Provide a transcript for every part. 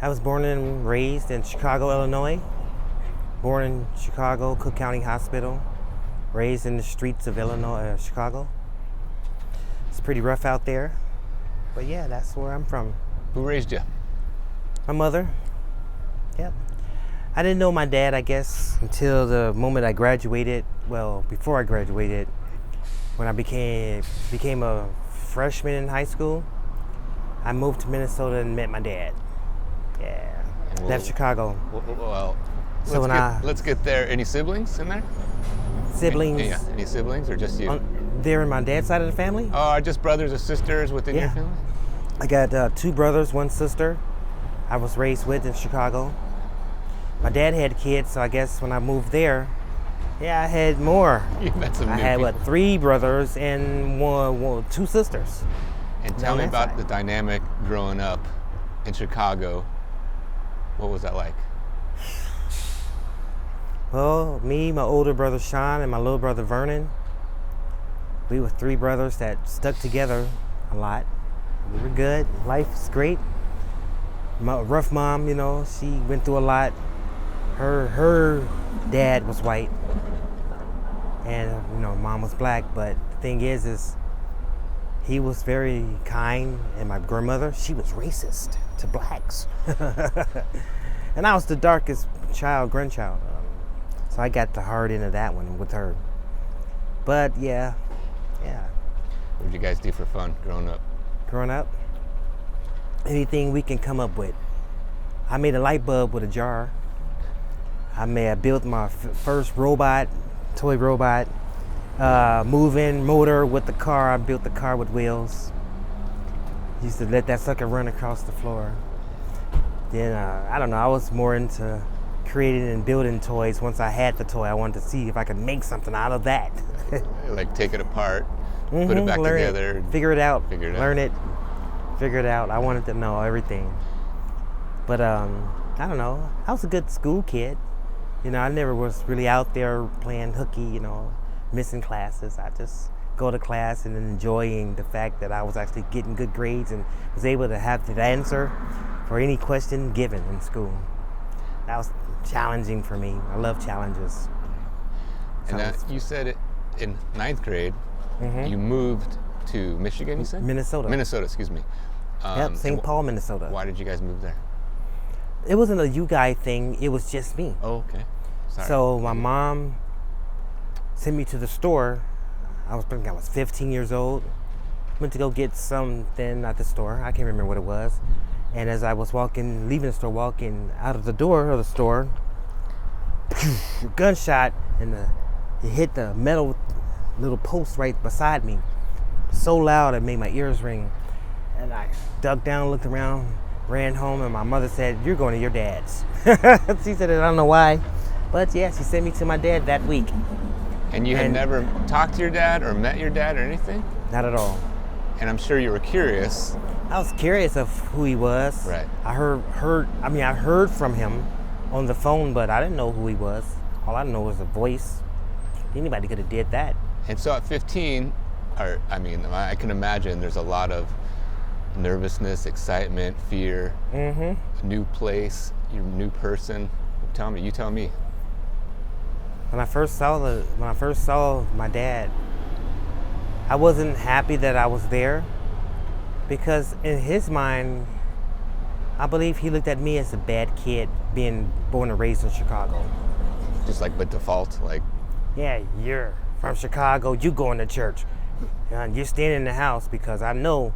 I was born and raised in Chicago, Illinois. Born in Chicago, Cook County Hospital. Raised in the streets of Illinois, Chicago. It's pretty rough out there. But yeah, that's where I'm from. Who raised you? My mother. Yep. I didn't know my dad, I guess, until the moment I graduated. Well, before I graduated, when I became a freshman in high school, I moved to Minnesota and met my dad. Yeah. Left Chicago. Well, So let's get there. Any siblings in there? Siblings. Yeah. Any siblings or just you? They're in my dad's side of the family. Are just brothers or sisters within your family? I got 2 brothers, 1 sister. I was raised with in Chicago. My dad had kids, so I guess when I moved there, yeah, I had more. You met some I new had people. 3 brothers and 2 sisters. And tell me that about side. the dynamic growing up in Chicago. What was that like? Well, me, my older brother Sean, and my little brother Vernon, we were 3 brothers that stuck together a lot. We were good. Life was great. My rough mom, she went through a lot. Her dad was white, and mom was black. But the thing is he was very kind, and my grandmother, she was racist to blacks. And I was the darkest grandchild. So I got the hard end of that one with her. But yeah. What did you guys do for fun growing up? Growing up, anything we can come up with. I made a light bulb with a jar. I built my first toy robot, moving motor with the car. I built the car with wheels. Used to let that sucker run across the floor. Then, I don't know, I was more into creating and building toys. Once I had the toy, I wanted to see if I could make something out of that. Like take it apart, put it back learn together. Figure it out. Learn it. Figure it out. I wanted to know everything. But I don't know. I was a good school kid. I never was really out there playing hooky, missing classes. I just go to class and enjoying the fact that I was actually getting good grades and was able to have the answer for any question given in school. That was challenging for me. I love challenges. And you said it in 9th grade, you moved to Michigan, you said? Minnesota. Minnesota, excuse me. Yep, St. Paul, Minnesota. Why did you guys move there? It wasn't a you guy thing. It was just me. Oh, okay. Sorry. So my mom sent me to the store. I think I was 15 years old. Went to go get something at the store. I can't remember what it was. And as I was leaving the store, walking out of the door of the store, a gunshot, and it hit the metal little post right beside me. So loud it made my ears ring. And I dug down, looked around, ran home, and my mother said, "You're going to your dad's." She said it, I don't know why. But yeah, she sent me to my dad that week. And you had never talked to your dad or met your dad or anything? Not at all. And I'm sure you were curious. I was curious of who he was. Right. I heard from him on the phone, but I didn't know who he was. All I know was a voice. Anybody could have did that. And so at 15, I can imagine there's a lot of nervousness, excitement, fear, a new place, you're a new person. You tell me. When I first saw my dad, I wasn't happy that I was there, because in his mind, I believe he looked at me as a bad kid being born and raised in Chicago. Just like by default, like. Yeah, you're from Chicago, you going to church. You're staying in the house because I know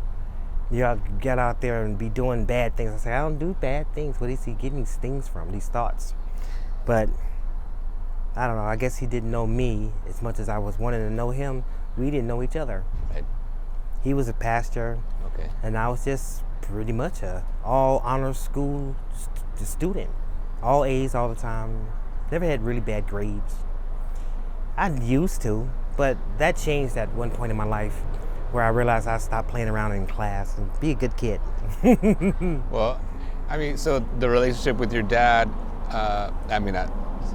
you get out there and be doing bad things. I say, I don't do bad things. Where is he getting these things from, these thoughts? But I don't know, I guess he didn't know me as much as I was wanting to know him. We didn't know each other. Right. He was a pastor, Okay. and I was just pretty much a all honor school student. All A's all the time. Never had really bad grades. I used to, but that changed at one point in my life where I realized I stopped playing around in class and be a good kid. Well, so the relationship with your dad,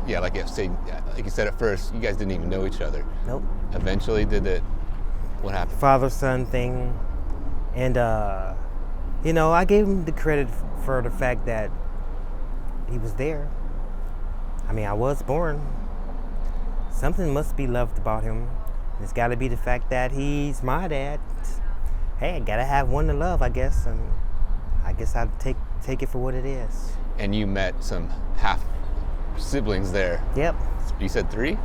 like you said at first, you guys didn't even know each other. Nope. Eventually, what happened? Father-son thing, and I gave him the credit for the fact that he was there. I mean, I was born. Something must be loved about him. It's got to be the fact that he's my dad. Hey, I gotta have one to love, I guess, and I guess I'd take it for what it is. And you met some half siblings there. Yep. You said 3?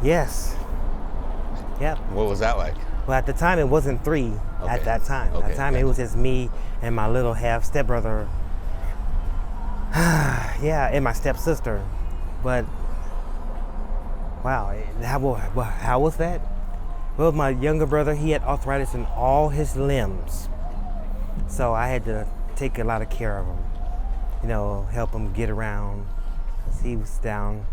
Yes. Yep. What was that like? Well, at the time, it wasn't 3. Okay. At that time. Okay, At the time, it was just me and my little half stepbrother. Yeah, and my stepsister. But wow, how was that? Well, my younger brother, he had arthritis in all his limbs, so I had to take a lot of care of him. Help him get around, 'cause he was down.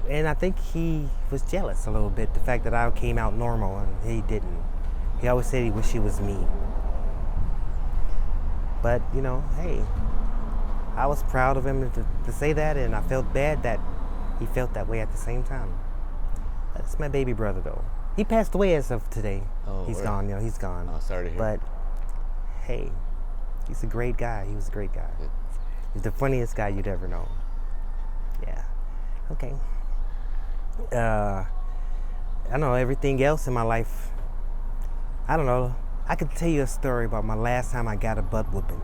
And I think he was jealous a little bit, the fact that I came out normal and he didn't. He always said he wished he was me. But, hey, I was proud of him to say that, and I felt bad that he felt that way at the same time. That's my baby brother, though. He passed away as of today. Oh, he's gone, he's gone. Oh, sorry to hear. But, hey, he's a great guy. He was a great guy. Good. He's the funniest guy you'd ever know. Yeah. Okay. I don't know, everything else in my life, I don't know. I could tell you a story about my last time I got a butt whooping.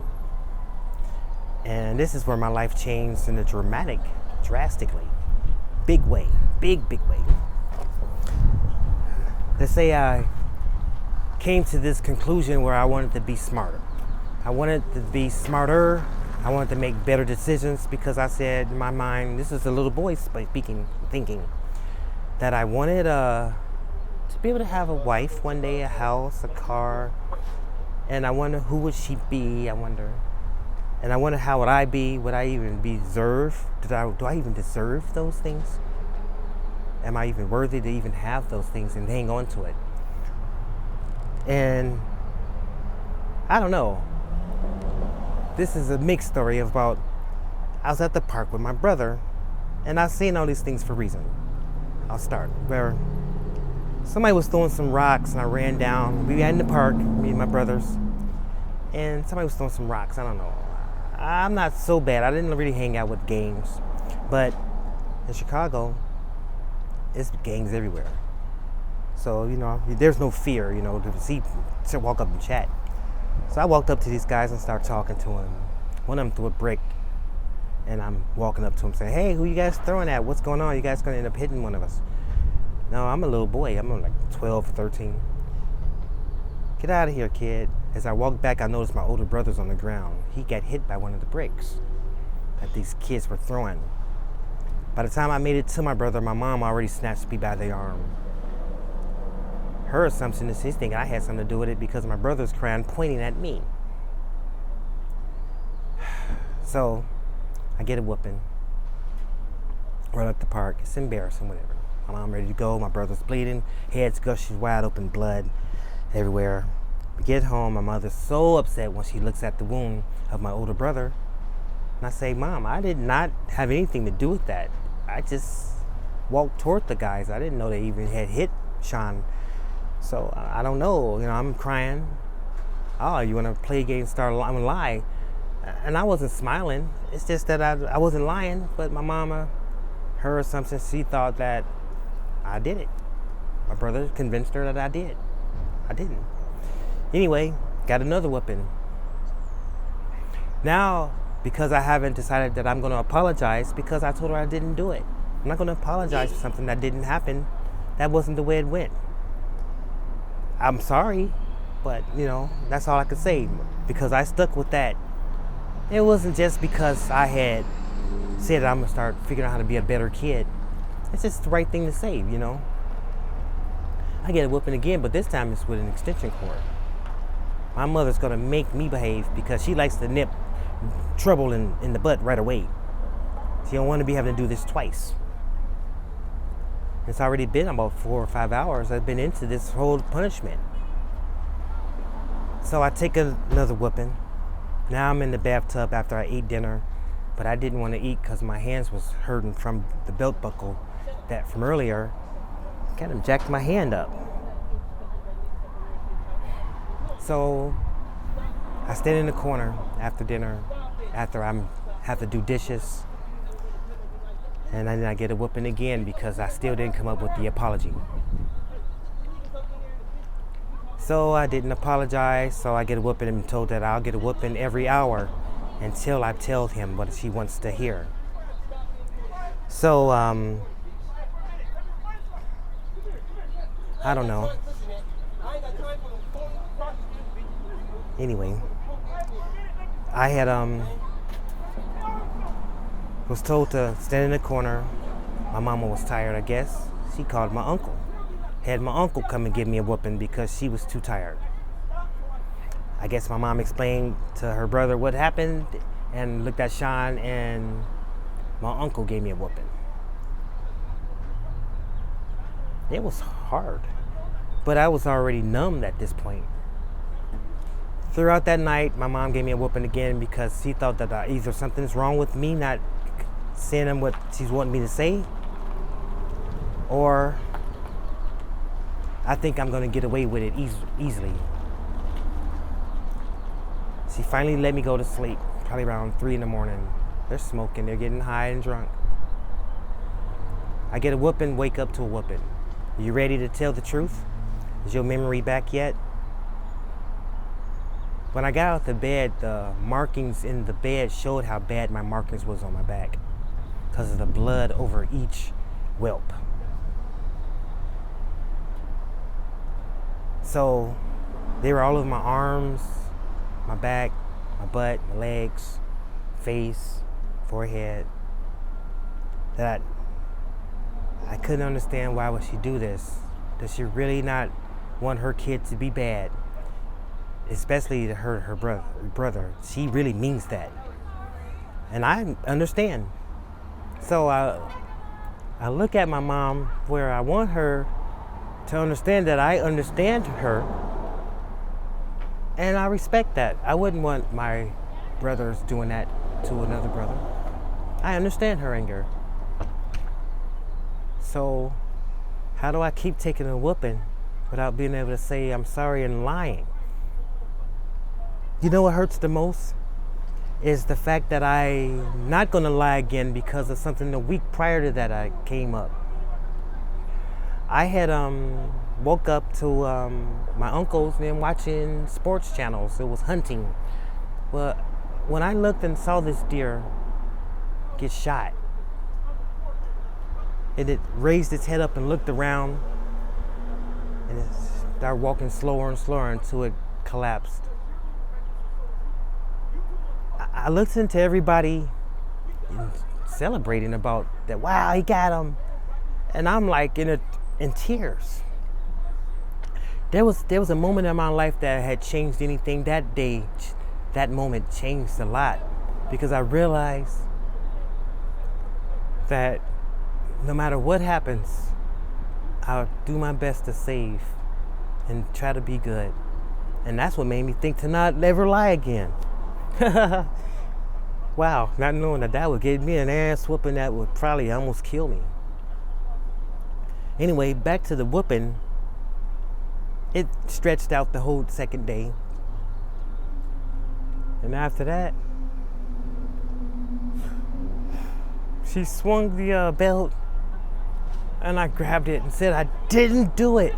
And this is where my life changed in a drastically, big way, big way. Let's say I came to this conclusion where I wanted to be smarter. I wanted to be smarter. I wanted to make better decisions because I said in my mind, this is a little boy thinking, that I wanted to be able to have a wife one day, a house, a car, and I wonder who would she be, and I wonder how would I be, would I even be deserved, do I even deserve those things? Am I even worthy to even have those things and hang on to it? And I don't know. This is a mixed story about, I was at the park with my brother, and I was saying all these things for a reason. I'll start where somebody was throwing some rocks and I ran down. We were in the park, me and my brothers, and somebody was throwing some rocks. I don't know. I'm not so bad. I didn't really hang out with gangs, but in Chicago, it's gangs everywhere. So, there's no fear, to walk up and chat. So I walked up to these guys and started talking to them. One of them threw a brick, and I'm walking up to him saying, hey, who you guys throwing at? What's going on? You guys gonna end up hitting one of us? No, I'm a little boy. I'm like 12 or 13. Get out of here, kid. As I walked back, I noticed my older brother's on the ground. He got hit by one of the bricks that these kids were throwing. By the time I made it to my brother, my mom already snatched me by the arm. Her assumption is he's thinking I had something to do with it because my brother's crying, pointing at me. So I get a whooping. Right at the park. It's embarrassing, whatever. My mom ready to go. My brother's bleeding. Head's gushing, wide open, blood everywhere. We get home. My mother's so upset when she looks at the wound of my older brother. And I say, Mom, I did not have anything to do with that. I just walked toward the guys. I didn't know they even had hit Sean. So I don't know. I'm crying. Oh, you want to play a game, I'm going to lie. And I wasn't smiling. It's just that I wasn't lying. But my mama, her assumption, she thought that I did it. My brother convinced her that I did. I didn't. Anyway, got another whooping. Now, because I haven't decided that I'm going to apologize because I told her I didn't do it. I'm not going to apologize for something that didn't happen. That wasn't the way it went. I'm sorry, but, that's all I could say because I stuck with that. It wasn't just because I had said I'm going to start figuring out how to be a better kid. It's just the right thing to say, I get a whooping again, but this time it's with an extension cord. My mother's going to make me behave because she likes to nip trouble in the butt right away. She don't want to be having to do this twice. It's already been about 4 or 5 hours I've been into this whole punishment. So I take another whooping. Now I'm in the bathtub after I ate dinner, but I didn't want to eat because my hands was hurting from the belt buckle that from earlier kind of jacked my hand up. So I stand in the corner after dinner, after I have to do dishes, and then I get a whooping again because I still didn't come up with the apology. So I didn't apologize, so I get a whooping and told that I'll get a whooping every hour until I tell him what she wants to hear. So, I don't know. Anyway, I had was told to stand in the corner. My mama was tired, I guess. She called my uncle. Had my uncle come and give me a whooping because she was too tired. I guess my mom explained to her brother what happened and looked at Sean, and my uncle gave me a whooping. It was hard, but I was already numbed at this point. Throughout that night, my mom gave me a whooping again because she thought that either something's wrong with me not saying them what she's wanting me to say, or I think I'm gonna get away with it easily. She finally let me go to sleep, probably around 3 a.m. They're smoking, they're getting high and drunk. I get a whooping, wake up to a whooping. Are you ready to tell the truth? Is your memory back yet? When I got out of bed, the markings in the bed showed how bad my markings was on my back because of the blood over each whelp. So they were all over my arms, my back, my butt, my legs, face, forehead. That I couldn't understand, why would she do this? Does she really not want her kid to be bad? Especially to hurt her brother. She really means that. And I understand. So I look at my mom where I want her to understand that I understand her, and I respect that. I wouldn't want my brothers doing that to another brother. I understand her anger. So how do I keep taking a whooping without being able to say I'm sorry and lying? You know what hurts the most? Is the fact that I'm not gonna lie again because of something the week prior to that I came up. I had woke up to my uncle's and watching sports channels. It was hunting. Well, when I looked and saw this deer get shot, and it raised its head up and looked around, and it started walking slower and slower until it collapsed. I looked into everybody celebrating about that. Wow, he got him, and I'm like in tears. There was a moment in my life that had changed anything. That day, that moment changed a lot, because I realized that no matter what happens, I'll do my best to save and try to be good. And that's what made me think to not ever lie again. Wow, not knowing that would give me an ass whooping that would probably almost kill me. Anyway, back to the whooping. It stretched out the whole second day. And after that, she swung the belt, and I grabbed it and said, I didn't do it.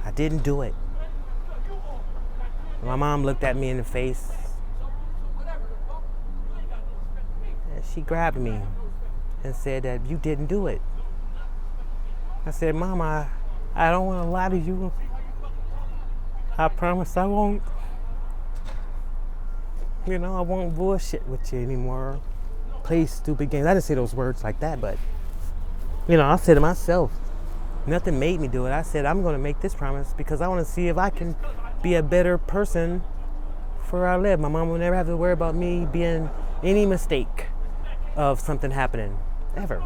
I didn't do it. My mom looked at me in the face, and she grabbed me and said that you didn't do it. I said, Mom, I don't want to lie to you. I promise I won't. I won't bullshit with you anymore. Play stupid games. I didn't say those words like that, but, I said to myself, nothing made me do it. I said, I'm going to make this promise because I want to see if I can be a better person for where I live. My mom will never have to worry about me being any mistake of something happening, ever.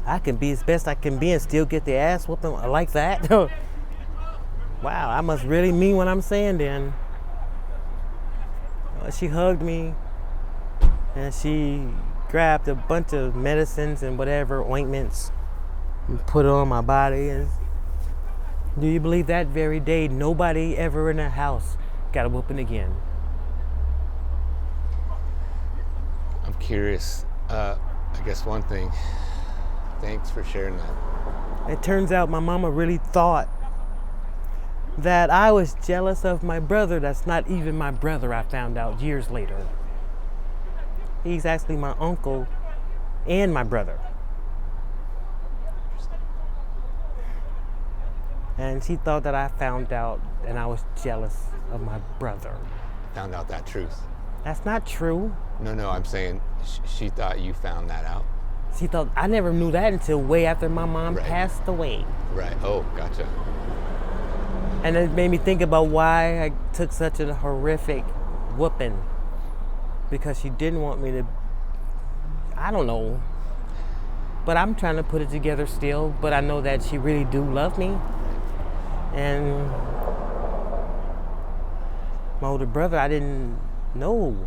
I can be as best I can be and still get the ass whooping like that. Wow, I must really mean what I'm saying then. She hugged me, and she grabbed a bunch of medicines and whatever, ointments, and put it on my body, and Do you believe that very day nobody ever in the house got a whooping again? I'm curious. I guess one thing. Thanks for sharing that. It turns out my mama really thought that I was jealous of my brother that's not even my brother, I found out years later. He's actually my uncle and my brother. And she thought that I found out and I was jealous of my brother. Found out that truth. That's not true. No, I'm saying she thought you found that out. She thought I never knew that until way after my mom Right. passed away. Right. Oh, gotcha. And it made me think about why I took such a horrific whooping. Because she didn't want me to, I don't know. But I'm trying to put it together still. But I know that she really do love me. And my older brother, I didn't know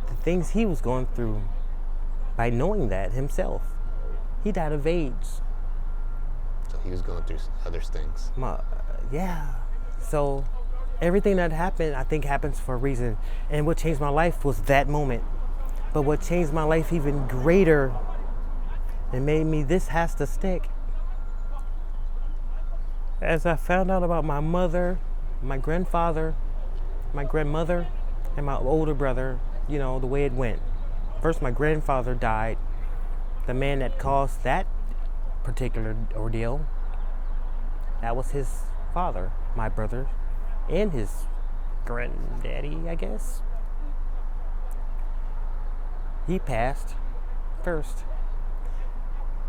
the things he was going through by knowing that himself. He died of AIDS. So he was going through other things. Yeah. So everything that happened, I think happens for a reason. And what changed my life was that moment. But what changed my life even greater and made me, this has to stick. As I found out about my mother, my grandfather, my grandmother, and my older brother, you know, the way it went. First, my grandfather died. The man that caused that particular ordeal, that was his father, my brother, and his granddaddy, I guess. He passed first.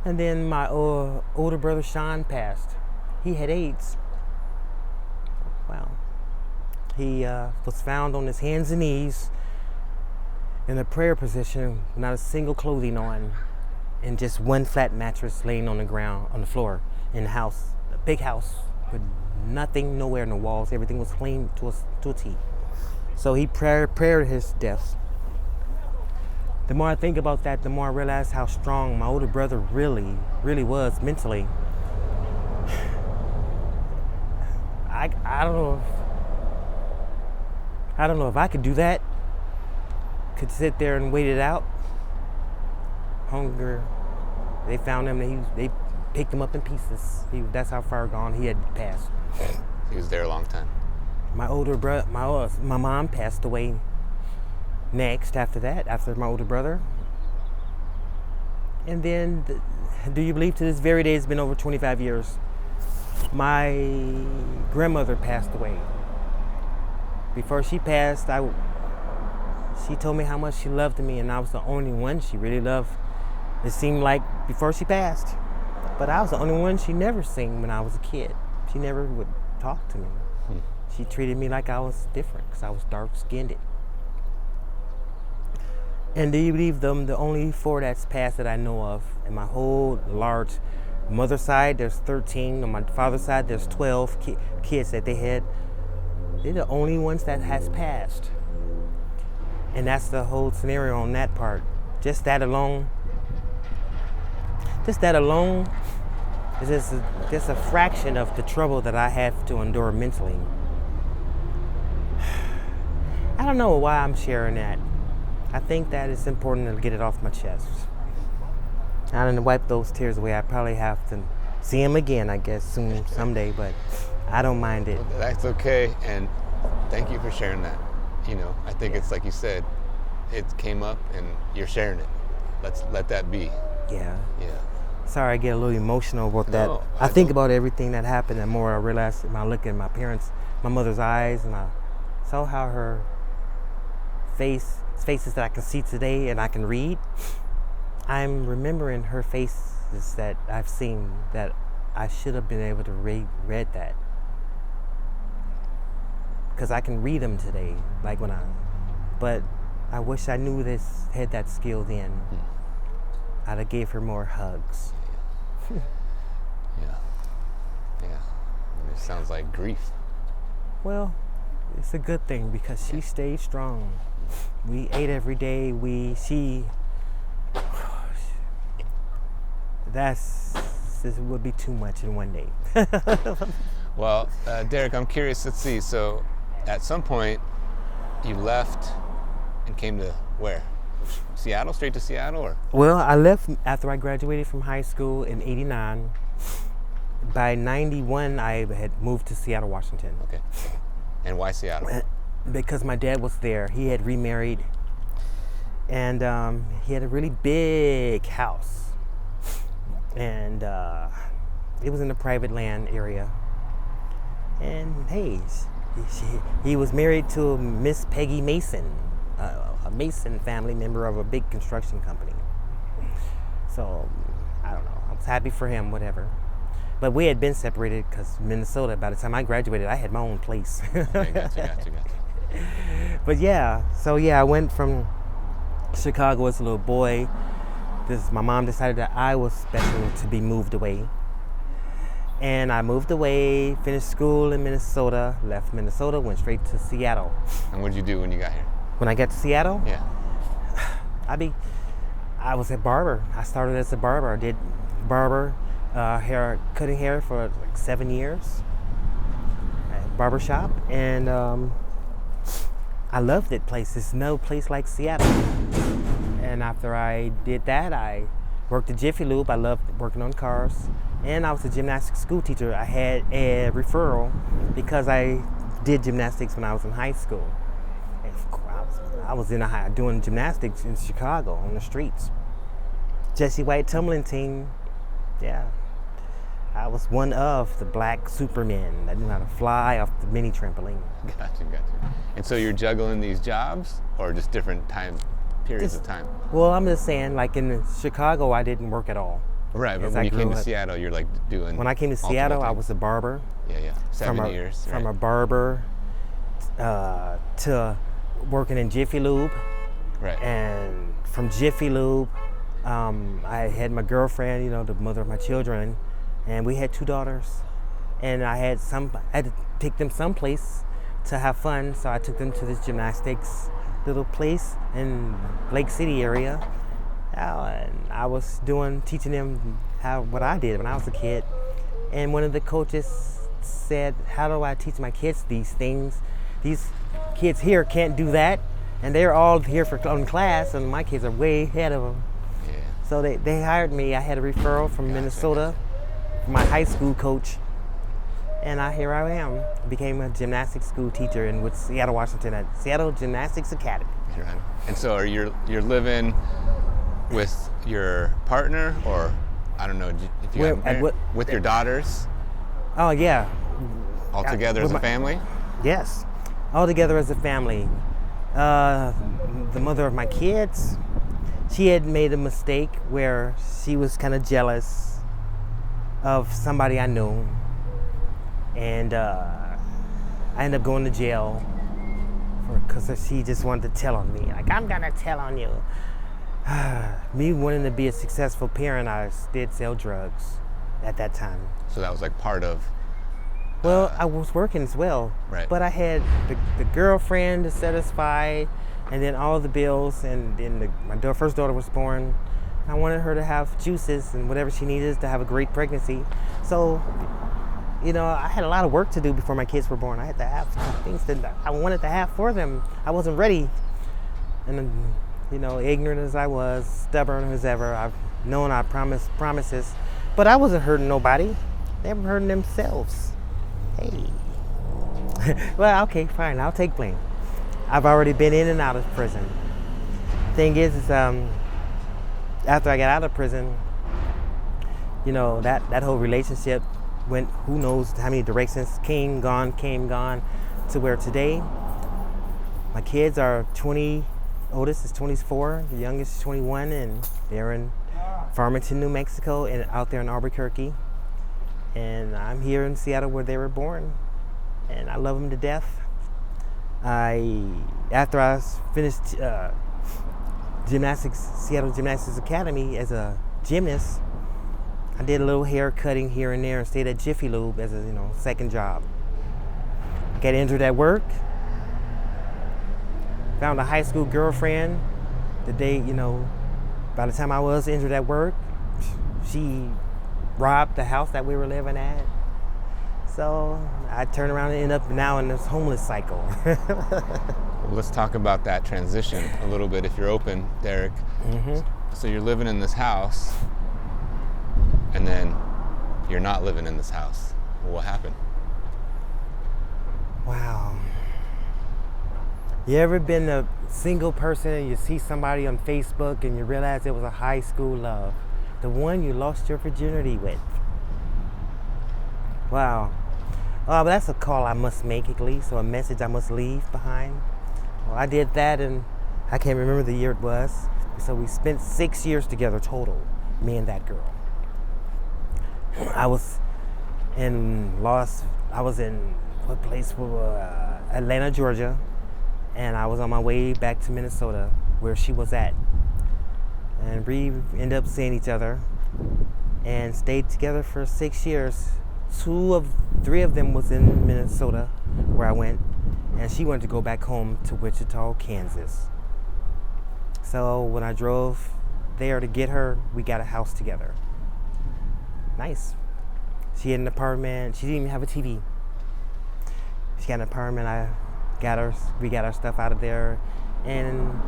And then my older brother, Sean, passed. He had AIDS. Wow. He was found on his hands and knees in a prayer position, not a single clothing on, and just one flat mattress laying on the ground, on the floor, in the house, a big house with nothing, nowhere in the walls. Everything was clean to a T. So he prayed his death. The more I think about that, the more I realize how strong my older brother really, really was mentally. I don't know if I could do that. Could sit there and wait it out. Hunger. They found him. They picked him up in pieces. That's how far gone he had passed. He was there a long time. My older brother, my mom passed away next after that, after my older brother. And then, do you believe to this very day, it's been over 25 years, my grandmother passed away. Before she passed, she told me how much she loved me, and I was the only one she really loved. It seemed like before she passed. But I was the only one she never seen when I was a kid. She never would talk to me. She treated me like I was different because I was dark-skinned. And do you believe the only 4 that's passed that I know of in my whole large mother's side, there's 13. On my father's side, there's 12 kids that they had. They're the only ones that has passed. And that's the whole scenario on that part. Just that alone is just a fraction of the trouble that I have to endure mentally. I don't know why I'm sharing that. I think that it's important to get it off my chest. I don't wipe those tears away. I probably have to see him again, I guess, soon, someday, but I don't mind it. That's okay, and thank you for sharing that. You know, I think it's like you said, it came up and you're sharing it. Let's let that be. Yeah. Yeah. Sorry, I get a little emotional about that. No, I think about everything that happened, and more I realize when I look at my parents, my mother's eyes, and I saw how her faces that I can see today and I can read. I'm remembering her faces that I've seen that I should have been able to read that. Because I can read them today, but I wish I knew had that skill then. I'd have gave her more hugs. Yeah. It sounds like grief. Well, it's a good thing because she stayed strong. We ate every day. This would be too much in one day. Well, Derrick, I'm curious. Let's see. So, at some point, you left and came to where? Seattle, straight to Seattle, or? Well, I left after I graduated from high school in '89. By '91, I had moved to Seattle, Washington. Okay. And why Seattle? Because my dad was there. He had remarried, and he had a really big house, and it was in the private land area. And hey, he was married to Miss Peggy Mason, a Mason family member of a big construction company. So I don't know. I was happy for him, whatever. But we had been separated because Minnesota. By the time I graduated, I had my own place. Okay, gotcha. But yeah, so yeah, I went from Chicago as a little boy. My mom decided that I was special to be moved away. And I moved away, finished school in Minnesota, left Minnesota, went straight to Seattle. And what did you do when you got here? When I got to Seattle? Yeah. I was a barber. I started as a barber. I did barber, cutting hair for like 7 years. Barbershop, and I loved that place. There's no place like Seattle. And after I did that, I worked at Jiffy Lube. I loved working on cars. And I was a gymnastics school teacher. I had a referral because I did gymnastics when I was in high school. And I was doing gymnastics in Chicago on the streets. Jesse White tumbling team, yeah. I was one of the black supermen that knew how to fly off the mini trampoline. Gotcha. And so you're juggling these jobs, or just different periods of time? Well, I'm just saying, like in Chicago, I didn't work at all. Right, but when you came to Seattle, you're like doing. When I came to Seattle, I was a barber. Yeah. 7 years. From a barber to working in Jiffy Lube. Right. And from Jiffy Lube, I had my girlfriend, the mother of my children, and we had 2 daughters. And I had to take them someplace to have fun, so I took them to this gymnastics little place in Lake City area. And I was teaching them what I did when I was a kid. And one of the coaches said, how do I teach my kids these things? These kids here can't do that. And they're all here on class, and my kids are way ahead of them. Yeah. So they hired me. I had a referral from Minnesota, from my high school coach. And here I am. Became a gymnastics school teacher in Seattle, Washington, at Seattle Gymnastics Academy. Right. And so you're living with your partner, or I don't know if you with your daughters? Oh yeah. All together as a family? Yes, all together as a family. The mother of my kids, she had made a mistake where she was kind of jealous of somebody I knew, and I ended up going to jail because she just wanted to tell on me. Like, I'm gonna tell on you. Me wanting to be a successful parent, I did sell drugs at that time. So that was like part of. Well, I was working as well, right. But I had the girlfriend to satisfy, and then all the bills, and then my first daughter was born. I wanted her to have juices and whatever she needed to have a great pregnancy. So, I had a lot of work to do before my kids were born. I had to have things that I wanted to have for them. I wasn't ready, and ignorant as I was, stubborn as ever, I've known I promised promises, but I wasn't hurting nobody. They were hurting themselves. Hey. Well, okay, fine, I'll take blame. I've already been in and out of prison. Thing is after I got out of prison, that whole relationship went who knows how many directions, came, gone, to where today my kids are 20, oldest is 24, the youngest is 21, and they're in Farmington, New Mexico, and out there in Albuquerque. And I'm here in Seattle where they were born, and I love them to death. After I finished Seattle Gymnastics Academy as a gymnast, I did a little hair cutting here and there and stayed at Jiffy Lube as a second job. Got injured at work. Found a high school girlfriend. The day, by the time I was injured at work, she robbed the house that we were living at. So I turn around and end up now in this homeless cycle. Well, let's talk about that transition a little bit, if you're open, Derrick. So you're living in this house, and then you're not living in this house. Well, what happened? Wow. You ever been a single person and you see somebody on Facebook and you realize it was a high school love? The one you lost your virginity with. Wow. But that's a call I must make at least, or a message I must leave behind. Well, I did that, and I can't remember the year it was. So we spent 6 years together total, me and that girl. I was in what place? Atlanta, Georgia, and I was on my way back to Minnesota, where she was at. And we ended up seeing each other and stayed together for 6 years. 3 of them was in Minnesota, where I went, and she wanted to go back home to Wichita, Kansas. So when I drove there to get her, we got a house together. Nice. She had an apartment. She didn't even have a TV. She got an apartment. We got our stuff out of there, and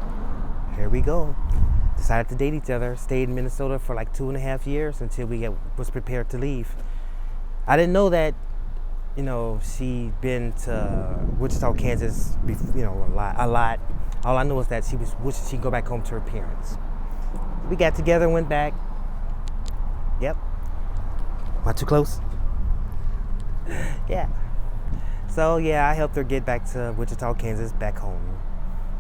here we go. Decided to date each other. Stayed in Minnesota for like 2.5 years until we was prepared to leave. I didn't know that, she'd been to Wichita, Kansas, a lot. All I knew was that she was wishing she'd go back home to her parents. We got together and went back. Yep. Am I too close? Yeah. So yeah, I helped her get back to Wichita, Kansas, back home.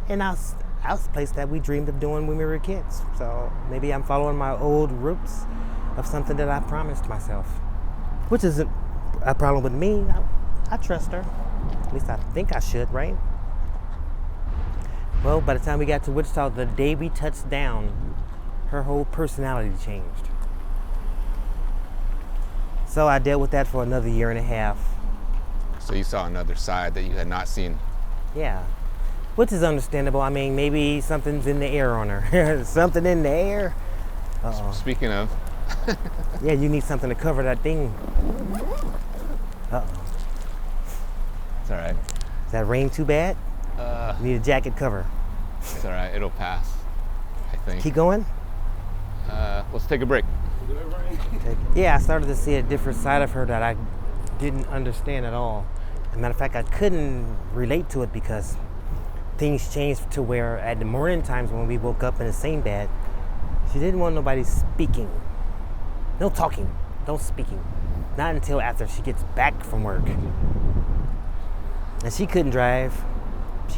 And I was a place that we dreamed of doing when we were kids. So maybe I'm following my old roots of something that I promised myself. Which isn't a problem with me. I trust her. At least I think I should, right? Well, by the time we got to Wichita, the day we touched down, her whole personality changed. So I dealt with that for another 1.5 years. So you saw another side that you had not seen. Yeah, which is understandable. I mean, maybe something's in the air on her. Something in the air. Uh-oh. Speaking of. Yeah, you need something to cover that thing. Uh-oh. It's all right. Is that rain too bad? You need a jacket cover. It's all right. It'll pass, I think. Keep going? Let's take a break. Yeah, I started to see a different side of her that I didn't understand at all. As a matter of fact, I couldn't relate to it because things changed to where at the morning times when we woke up in the same bed, she didn't want nobody speaking. No talking, no speaking. Not until after she gets back from work. And she couldn't drive. She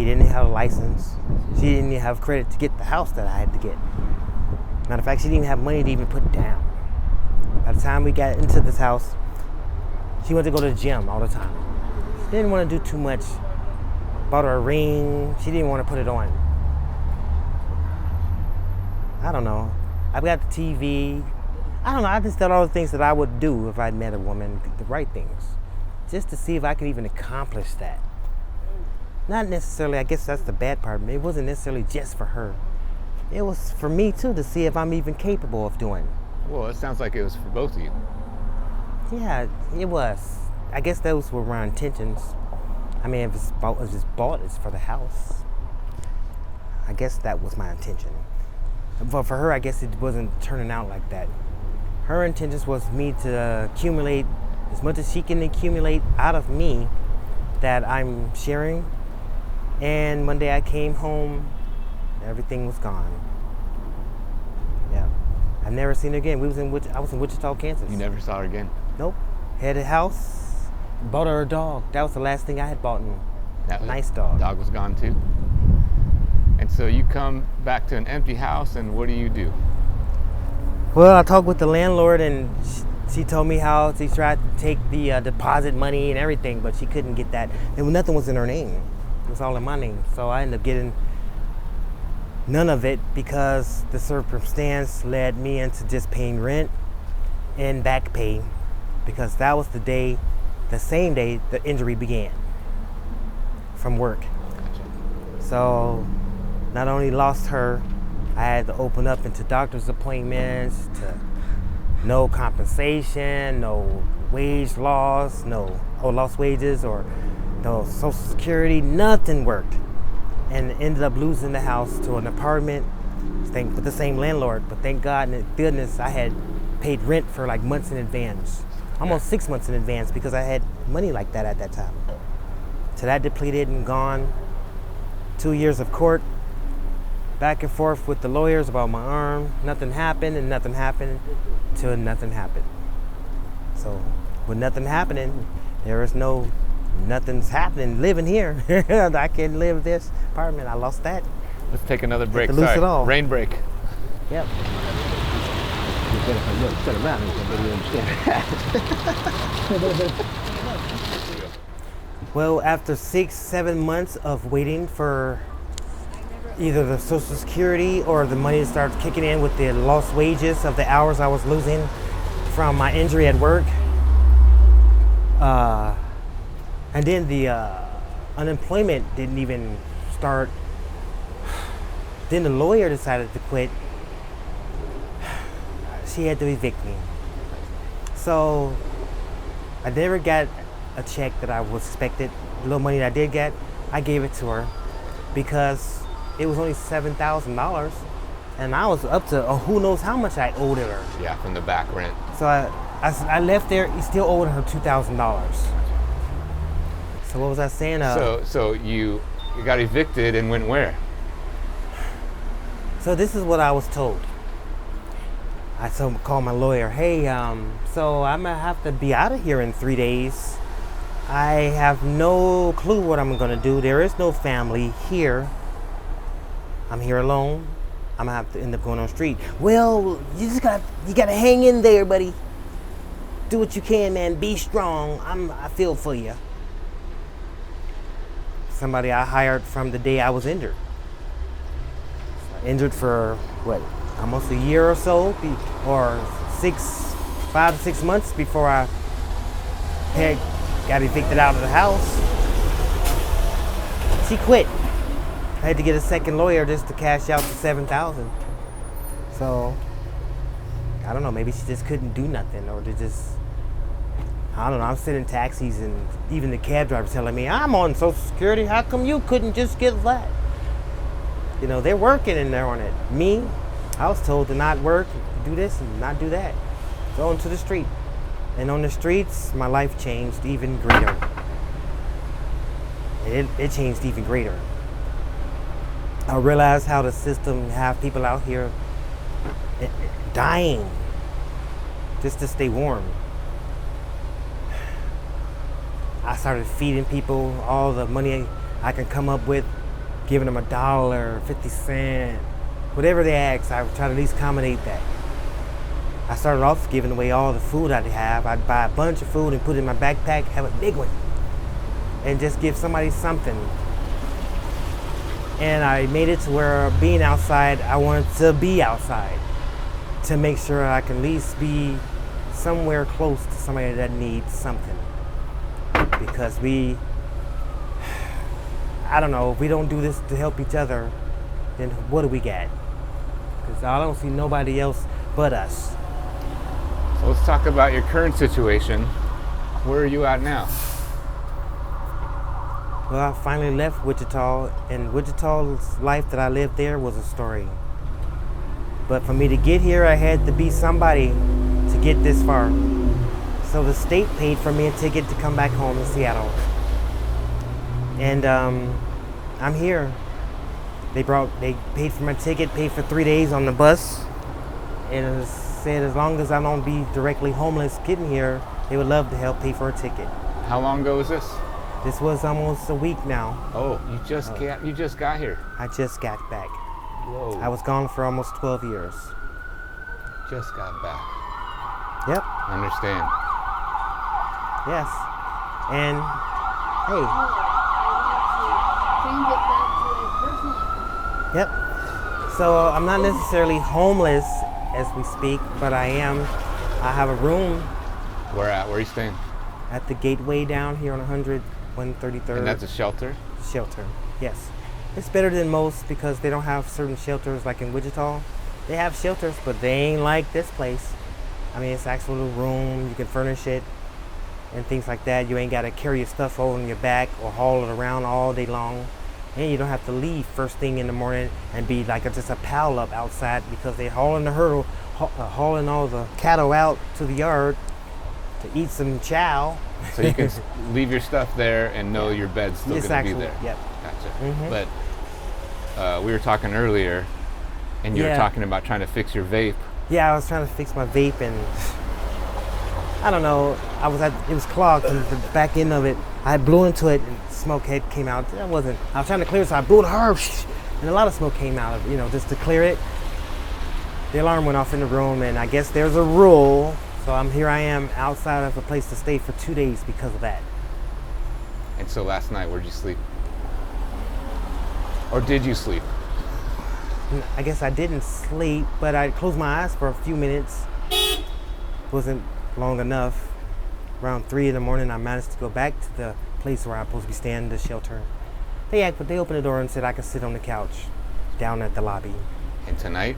didn't have a license. She didn't even have credit to get the house that I had to get. Matter of fact, she didn't even have money to even put down. By the time we got into this house, she wanted to go to the gym all the time. She didn't want to do too much. Bought her a ring. She didn't want to put it on. I don't know. I've got the TV. I don't know. I just did all the things that I would do if I'd met a woman, the right things, just to see if I could even accomplish that. Not necessarily, I guess that's the bad part. It wasn't necessarily just for her. It was for me too, to see if I'm even capable of doing. Well, it sounds like it was for both of you. Yeah, it was. I guess those were my intentions. I mean, if it's bought, it's for the house. I guess that was my intention. But for her, I guess it wasn't turning out like that. Her intentions was me to accumulate as much as she can accumulate out of me that I'm sharing. And one day I came home, everything was gone. Yeah. I've never seen her again. I was in Wichita, Kansas. You never saw her again? Nope. Had a house, bought her a dog. That was the last thing I had bought her. Nice dog. Dog was gone too? And so you come back to an empty house, and what do? Well, I talked with the landlord, and she told me how she tried to take the deposit money and everything, but she couldn't get that. And nothing was in her name. It was all in my name. So I ended up getting none of it because the circumstance led me into just paying rent and back pay, because that was the same day the injury began from work. Gotcha. So not only lost her, I had to open up into doctor's appointments, to No compensation, no wage loss, lost wages or no Social Security, nothing worked. And ended up losing the house to an apartment with the same landlord. But thank God and goodness I had paid rent for like months in advance. Almost 6 months in advance because I had money like that at that time. So that depleted and gone. 2 years of court, back and forth with the lawyers about my arm. Nothing happened and nothing happened till nothing happened. So with nothing happening, nothing's happening living here. I can't live this apartment. I lost that. Let's take another break. Lose it all. Rain break. Yep. Well, after 6-7 months of waiting for either the Social Security or the money to start kicking in with the lost wages of the hours I was losing from my injury at work, and then the unemployment didn't even start. Then the lawyer decided to quit. She had to evict me. So I never got a check that I was expected. The little money that I did get, I gave it to her because it was only $7,000, and I was up to who knows how much I owed her. Yeah, from the back rent. So I left there, still owed her $2,000. So what was I saying? So you got evicted and went where? So this is what I was told. I called my lawyer. Hey, so I'm gonna have to be out of here in 3 days. I have no clue what I'm gonna do. There is no family here. I'm here alone. I'm gonna have to end up going on the street. Well, you gotta hang in there, buddy. Do what you can, man. Be strong. I feel for you. Somebody I hired from the day I was injured. Injured for what? Almost a year or so, or 5 to 6 months before I got evicted out of the house. She quit. I had to get a second lawyer just to cash out the $7,000. So I don't know. Maybe she just couldn't do nothing, or I don't know. I'm sitting in taxis, and even the cab driver telling me I'm on Social Security. How come you couldn't just get that? You know, they're working and they're on it. Me, I was told to not work, do this and not do that. Go into the street. And on the streets, my life changed even greater. It changed even greater. I realized how the system have people out here dying just to stay warm. I started feeding people all the money I can come up with, giving them $1, 50 cents, whatever they ask. I would try to at least accommodate that. I started off giving away all the food I'd have. I'd buy a bunch of food and put it in my backpack, have a big one, and just give somebody something. And I made it to where being outside, I wanted to be outside to make sure I can at least be somewhere close to somebody that needs something. Because I don't know, if we don't do this to help each other, then what do we got? Because I don't see nobody else but us. So let's talk about your current situation. Where are you at now? Well, I finally left Wichita, and Wichita's life that I lived there was a story. But for me to get here, I had to be somebody to get this far. So the state paid for me a ticket to come back home in Seattle. And I'm here. They paid for my ticket, paid for 3 days on the bus, and it said as long as I don't be directly homeless getting here, they would love to help pay for a ticket. How long ago was this? This was almost a week now. Oh, you just got here. I just got back. Whoa. I was gone for almost 12 years. Just got back. Yep. I understand. Yes. And hey. Change it back to a personal. Yep. So I'm not necessarily homeless as we speak, but I have a room. Where at? Where are you staying? At the Gateway down here on 133rd. And that's a shelter? Shelter, yes. It's better than most because they don't have certain shelters like in Wichita. They have shelters, but they ain't like this place. I mean, it's actual little room. You can furnish it and things like that. You ain't got to carry your stuff over on your back or haul it around all day long. And you don't have to leave first thing in the morning and be like just a pile up outside because they're hauling hauling all the cattle out to the yard to eat some chow. So you can leave your stuff there and know your bed's still It's going to be actually, there. yep. Gotcha. But we were talking earlier, and you were talking about trying to fix your vape. Yeah, I was trying to fix my vape, and I don't know. It was clogged, and the back end of it, I blew into it, and smoke came out. I was trying to clear it, so I blew it hard, and a lot of smoke came out of it, just to clear it. The alarm went off in the room, and I guess there's a rule. So here I am outside of a place to stay for 2 days because of that. And so last night, where'd you sleep? Or did you sleep? I guess I didn't sleep, but I closed my eyes for a few minutes. It wasn't long enough. Around 3 in the morning, I managed to go back to the place where I'm supposed to be staying, the shelter. They opened the door and said I could sit on the couch down at the lobby. And tonight?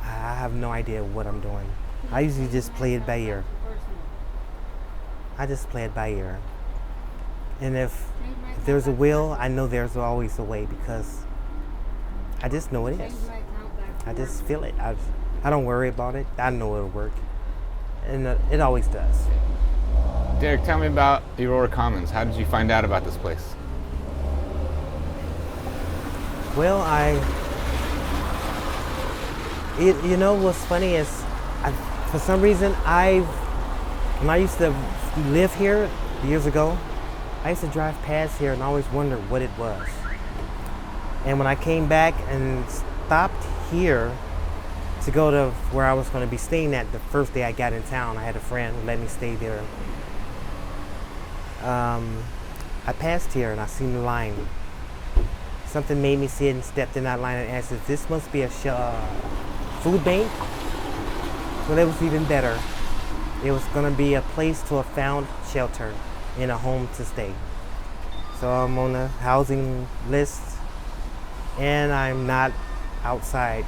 I have no idea what I'm doing. I usually just play it by ear. I just play it by ear. And if there's a will, I know there's always a way because I just know it is. I just feel it. I don't worry about it. I know it'll work. And it always does. Derrick, tell me about Aurora Commons. How did you find out about this place? Well, what's funny is, for some reason, when I used to live here years ago, I used to drive past here and always wonder what it was. And when I came back and stopped here to go to where I was going to be staying at the first day I got in town, I had a friend who let me stay there. I passed here and I seen the line. Something made me see it and stepped in that line and asked if this must be a food bank. Well, it was even better. It was going to be a place to a found shelter and a home to stay. So I'm on the housing list and I'm not outside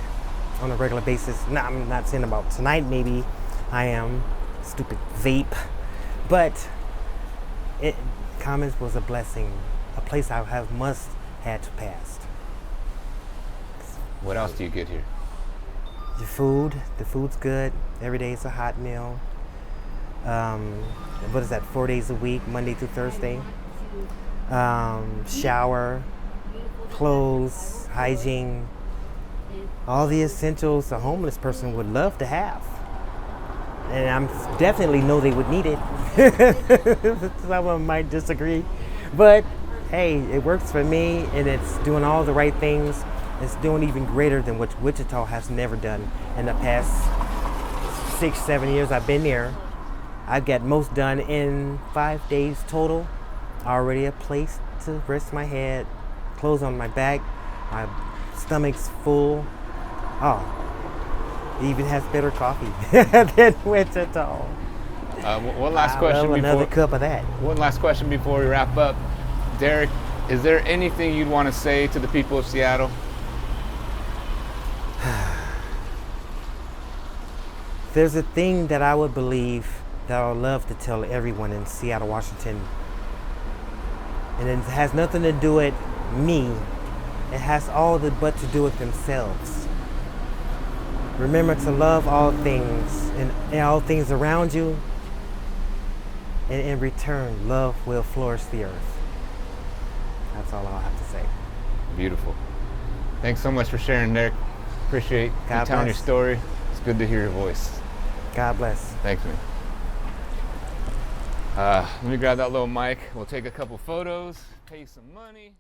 on a regular basis. No, I'm not saying about tonight, maybe I am. Stupid vape. But Commons was a blessing, a place I had to pass. What else do you get here? The food's good. Every day it's a hot meal. What is that, 4 days a week, Monday through Thursday? Shower, clothes, hygiene, all the essentials a homeless person would love to have. And I definitely know they would need it. Some of them might disagree. But hey, it works for me and it's doing all the right things. It's doing even greater than what Wichita has never done in the past 6-7 years I've been there. I've got most done in 5 days total. Already a place to rest my head, clothes on my back, my stomach's full. Oh, it even has better coffee than Wichita. One last question another cup of that. One last question before we wrap up. Derrick, is there anything you'd want to say to the people of Seattle? There's a thing that I would believe that I would love to tell everyone in Seattle, Washington. And it has nothing to do with me. It has but to do with themselves. Remember to love all things and all things around you. And in return, love will flourish the earth. That's all I'll have to say. Beautiful. Thanks so much for sharing, Derrick. Appreciate you telling your story. It's good to hear your voice. God bless. Thanks, man. Let me grab that little mic. We'll take a couple photos, pay some money.